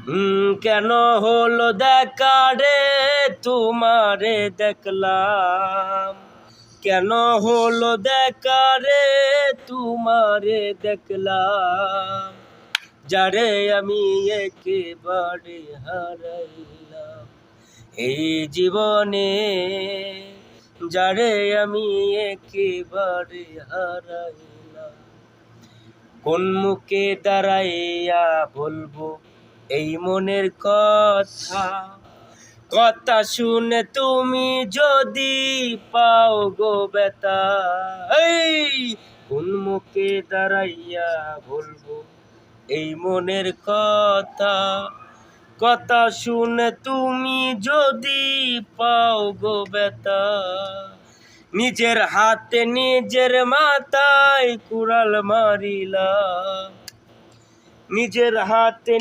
কেন হলো দেখা রে তোমারে দেখলাম, কেন হলো দেখা রে তোমারে দেখলাম, যারে আমি একেবারে হারাইলাম এই জীবনে, যারে আমি একেবারে হারাইলাম। কোন মুখে দাঁড়াইয়া বলবো এই মনের কথা, কথা শুনে তুমি যদি পাও গো ব্যথা। এই কোন মুখে দাঁড়াইয়া বলবো এই মনের কথা, কথা শুনে তুমি যদি পাও গো ব্যথা। নিজের হাতে নিজের মাথায় কুড়াল মারিলাম, নিজের হাতে